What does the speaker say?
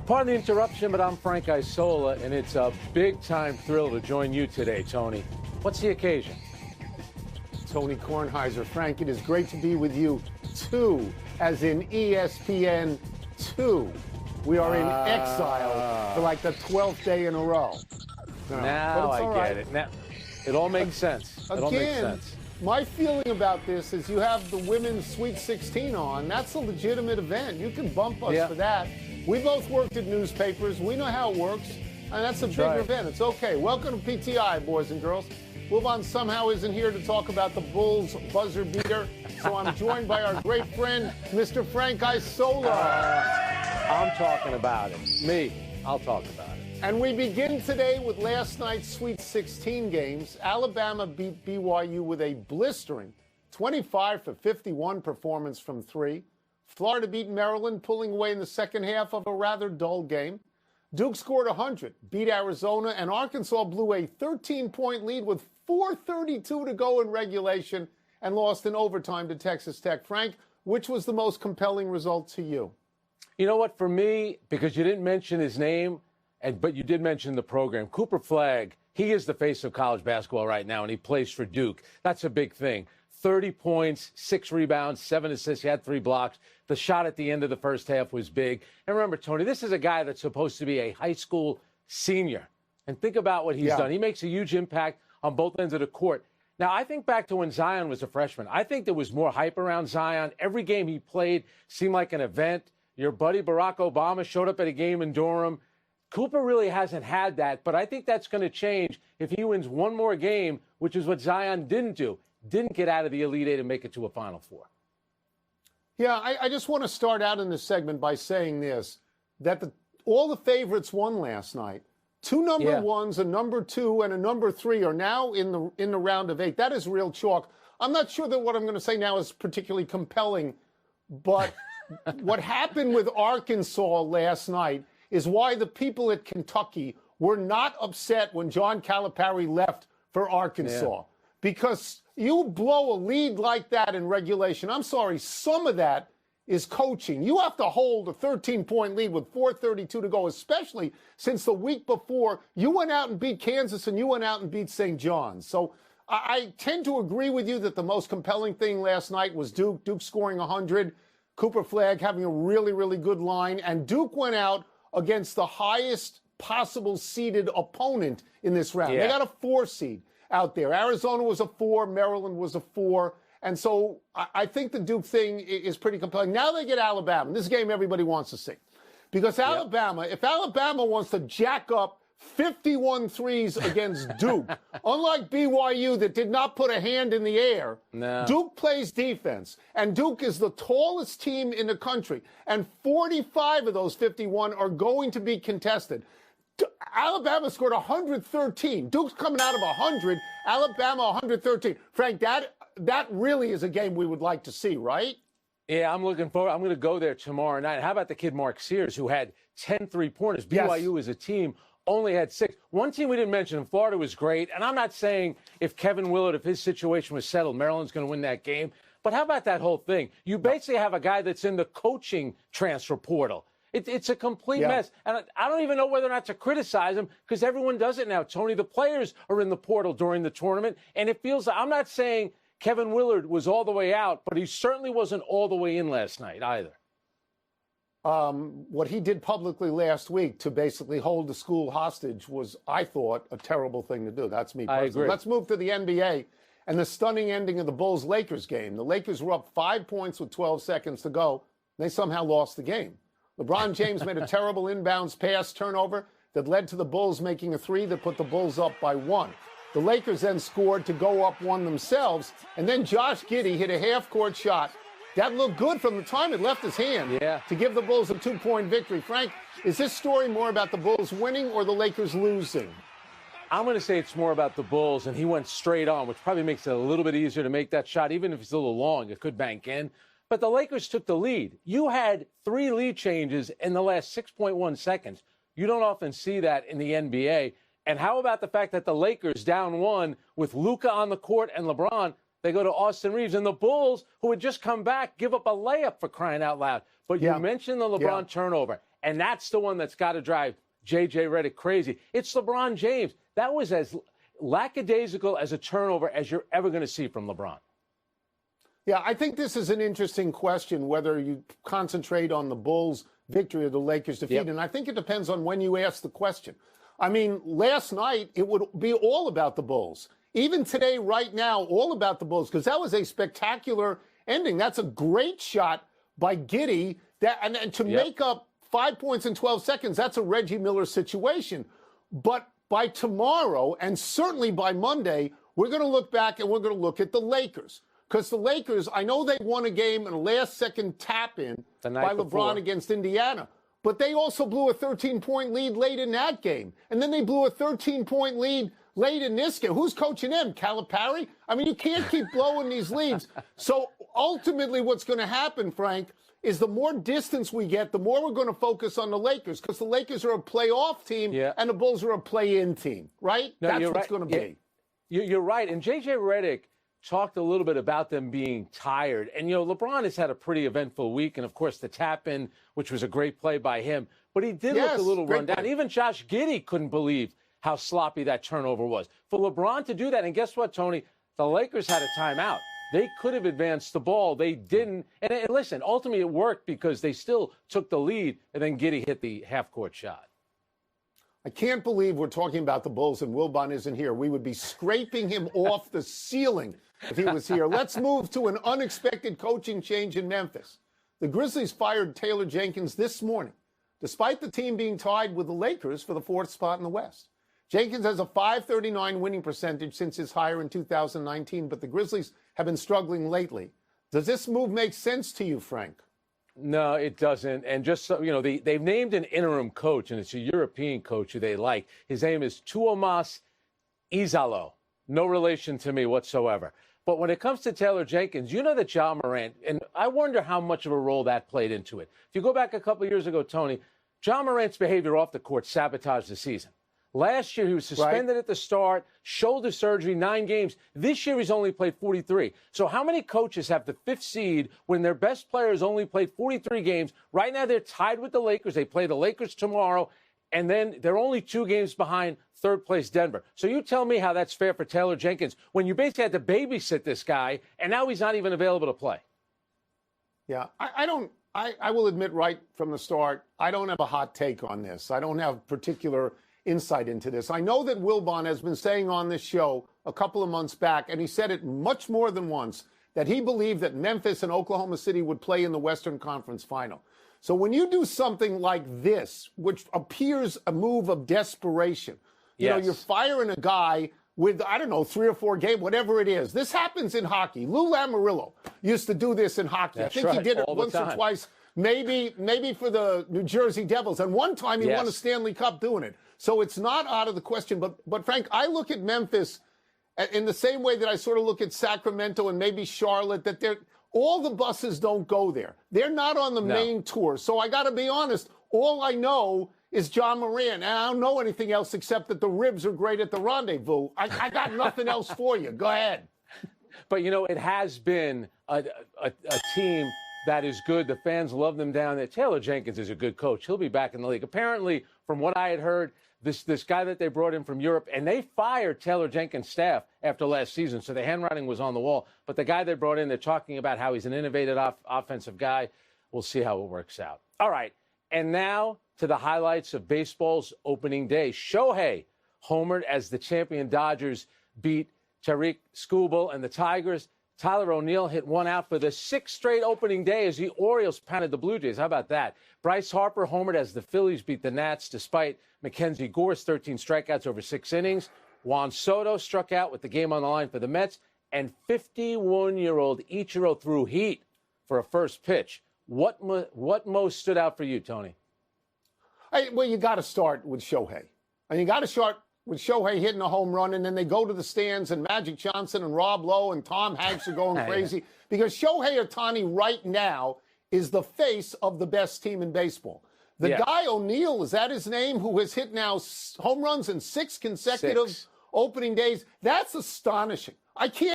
Pardon the interruption, but I'm Frank Isola, and it's a big-time thrill to join you today, Tony. What's the occasion? Tony Kornheiser. Frank, it is great to be with you, too, as in ESPN 2. We are in exile for like the 12th day in a row. No, now I get it. Now, it all makes sense. It all makes sense. My feeling about this is you have the women's Sweet 16 on. That's a legitimate event. You can bump us for that. We both worked at newspapers. We know how it works. And that's a bigger event. It's okay. Welcome to PTI, boys and girls. Wilbon somehow isn't here to talk about the Bulls buzzer beater. So I'm joined by our great friend, Mr. Frank Isola. I'm talking about it. Me. I'll talk about it. And we begin today with last night's Sweet 16 games. Alabama beat BYU with a blistering 25-51 performance from three. Florida beat Maryland, pulling away in the second half of a rather dull game. Duke scored 100, beat Arizona, and Arkansas blew a 13-point lead with 4:32 to go in regulation and lost in overtime to Texas Tech. Frank, which was the most compelling result to you? You know what, for me, because you didn't mention his name, but you did mention the program, Cooper Flagg, he is the face of college basketball right now, and he plays for Duke. That's a big thing. 30 points, 6 rebounds, 7 assists. He had 3 blocks. The shot at the end of the first half was big. And remember, Tony, this is a guy that's supposed to be a high school senior. And think about what he's done. He makes a huge impact on both ends of the court. Now, I think back to when Zion was a freshman. I think there was more hype around Zion. Every game he played seemed like an event. Your buddy Barack Obama showed up at a game in Durham. Cooper really hasn't had that, but I think that's going to change if he wins one more game, which is what Zion didn't do. Didn't get out of the Elite Eight and make it to a Final Four. Yeah, I just want to start out in this segment by saying this, that all the favorites won last night. 2 number ones, a number 2, and a number 3 are now in the round of 8. That is real chalk. I'm not sure that what I'm going to say now is particularly compelling, but what happened with Arkansas last night is why the people at Kentucky were not upset when John Calipari left for Arkansas. Yeah. Because you blow a lead like that in regulation, I'm sorry, some of that is coaching. You have to hold a 13-point lead with 4:32 to go, especially since the week before you went out and beat Kansas and you went out and beat St. John's. So I tend to agree with you that the most compelling thing last night was Duke scoring 100, Cooper Flagg having a really, really good line, and Duke went out against the highest possible seeded opponent in this round. They got a 4 seed out there. Arizona was a 4, Maryland was a 4. And so I think the Duke thing is pretty compelling. Now they get Alabama. This game everybody wants to see. Because Alabama, if Alabama wants to jack up 51 threes against Duke, unlike BYU that did not put a hand in the air, Duke plays defense. And Duke is the tallest team in the country. And 45 of those 51 are going to be contested. Alabama scored 113. Duke's coming out of 100. Alabama 113. Frank, that really is a game we would like to see, right? Yeah, I'm looking forward. I'm going to go there tomorrow night. How about the kid Mark Sears, who had 10 3-pointers? BYU as a team only had 6. One team we didn't mention, Florida, was great. And I'm not saying if Kevin Willard, if his situation was settled, Maryland's going to win that game. But how about that whole thing? You basically have a guy that's in the coaching transfer portal. It's a complete mess. And I don't even know whether or not to criticize him because everyone does it now. Tony, the players are in the portal during the tournament. And it feels like, I'm not saying Kevin Willard was all the way out, but he certainly wasn't all the way in last night either. What he did publicly last week to basically hold the school hostage was, I thought, a terrible thing to do. That's me personally. I agree. Let's move to the NBA and the stunning ending of the Bulls-Lakers game. The Lakers were up 5 points with 12 seconds to go. They somehow lost the game. LeBron James made a terrible inbounds pass turnover that led to the Bulls making a 3 that put the Bulls up by 1. The Lakers then scored to go up 1 themselves, and then Josh Giddey hit a half-court shot. That looked good from the time it left his hand to give the Bulls a 2-point victory. Frank, is this story more about the Bulls winning or the Lakers losing? I'm going to say it's more about the Bulls, and he went straight on, which probably makes it a little bit easier to make that shot. Even if it's a little long, it could bank in. But the Lakers took the lead. You had 3 lead changes in the last 6.1 seconds. You don't often see that in the NBA. And how about the fact that the Lakers down 1 with Luka on the court and LeBron, They go to Austin Reeves. And the Bulls, who had just come back, give up a layup for crying out loud. But you mentioned the LeBron turnover, and that's the one that's got to drive J.J. Redick crazy. It's LeBron James. That was as lackadaisical as a turnover as you're ever going to see from LeBron. Yeah, I think this is an interesting question, whether you concentrate on the Bulls' victory or the Lakers' defeat. And I think it depends on when you ask the question. I mean, last night, it would be all about the Bulls. Even today, right now, all about the Bulls, because that was a spectacular ending. That's a great shot by Giddey. And to make up 5 points in 12 seconds, that's a Reggie Miller situation. But by tomorrow, and certainly by Monday, we're going to look back and we're going to look at the Lakers. Because the Lakers, I know they won a game in a last-second tap-in by LeBron against Indiana. But they also blew a 13-point lead late in that game. And then they blew a 13-point lead late in this game. Who's coaching them? Calipari? I mean, you can't keep blowing these leads. So ultimately what's going to happen, Frank, is the more distance we get, the more we're going to focus on the Lakers, because the Lakers are a playoff team and the Bulls are a play-in team, right? No, that's what's going to be. You're right. And J.J. Redick talked a little bit about them being tired. And, LeBron has had a pretty eventful week. And, of course, the tap-in, which was a great play by him. But he did look a little run down. Even Josh Giddey couldn't believe how sloppy that turnover was. For LeBron to do that, and guess what, Tony? The Lakers had a timeout. They could have advanced the ball. They didn't. And listen, ultimately it worked because they still took the lead, and then Giddey hit the half-court shot. I can't believe we're talking about the Bulls and Wilbon isn't here. We would be scraping him off the ceiling if he was here. Let's move to an unexpected coaching change in Memphis. The Grizzlies fired Taylor Jenkins this morning, despite the team being tied with the Lakers for the fourth spot in the West. Jenkins has a .539 winning percentage since his hire in 2019, but the Grizzlies have been struggling lately. Does this move make sense to you, Frank? No, it doesn't. And just so you know, they've named an interim coach, and it's a European coach who they like. His name is Tuomas Izalo. No relation to me whatsoever. But when it comes to Taylor Jenkins, you know that Ja Morant, and I wonder how much of a role that played into it. If you go back a couple of years ago, Tony, Ja Morant's behavior off the court sabotaged the season. Last year, he was suspended at the start, shoulder surgery, 9 games. This year, he's only played 43. So how many coaches have the 5th seed when their best players only played 43 games? Right now, they're tied with the Lakers. They play the Lakers tomorrow, and then they're only 2 games behind third-place Denver. So you tell me how that's fair for Taylor Jenkins when you basically had to babysit this guy, and now he's not even available to play. Yeah, I will admit right from the start, I don't have a hot take on this. I don't have particular insight into this. I know that Wilbon has been saying on this show a couple of months back, and he said it much more than once, that he believed that Memphis and Oklahoma City would play in the Western Conference Final. So when you do something like this, which appears a move of desperation, you know, you're firing a guy with, 3 or 4 games, whatever it is. This happens in hockey. Lou Lamoriello used to do this in hockey. I think he did it once or twice, maybe for the New Jersey Devils. And one time he won a Stanley Cup doing it. So it's not out of the question. But Frank, I look at Memphis in the same way that I sort of look at Sacramento and maybe Charlotte, that all the buses don't go there. They're not on the main tour. So I got to be honest, all I know is Ja Morant. And I don't know anything else except that the ribs are great at the rendezvous. I got nothing else for you. Go ahead. But, it has been a team that is good. The fans love them down there. Taylor Jenkins is a good coach. He'll be back in the league. Apparently, from what I had heard, this guy that they brought in from Europe, and they fired Taylor Jenkins' staff after last season, so the handwriting was on the wall. But the guy they brought in, they're talking about how he's an innovative offensive guy. We'll see how it works out. All right, and now to the highlights of baseball's opening day. Shohei homered as the champion Dodgers beat Tariq Skubal and the Tigers. Tyler O'Neill hit 1 out for the 6th straight opening day as the Orioles pounded the Blue Jays. How about that? Bryce Harper homered as the Phillies beat the Nats despite Mackenzie Gore's 13 strikeouts over 6 innings. Juan Soto struck out with the game on the line for the Mets. And 51-year-old Ichiro threw heat for a first pitch. What most stood out for you, Tony? Well, you got to start with Shohei. And you got to start with Shohei hitting a home run, and then they go to the stands, and Magic Johnson and Rob Lowe and Tom Hanks are going crazy because Shohei Ohtani right now is the face of the best team in baseball. The guy O'Neill, is that his name, who has hit now home runs in 6 consecutive opening days? That's astonishing. I can't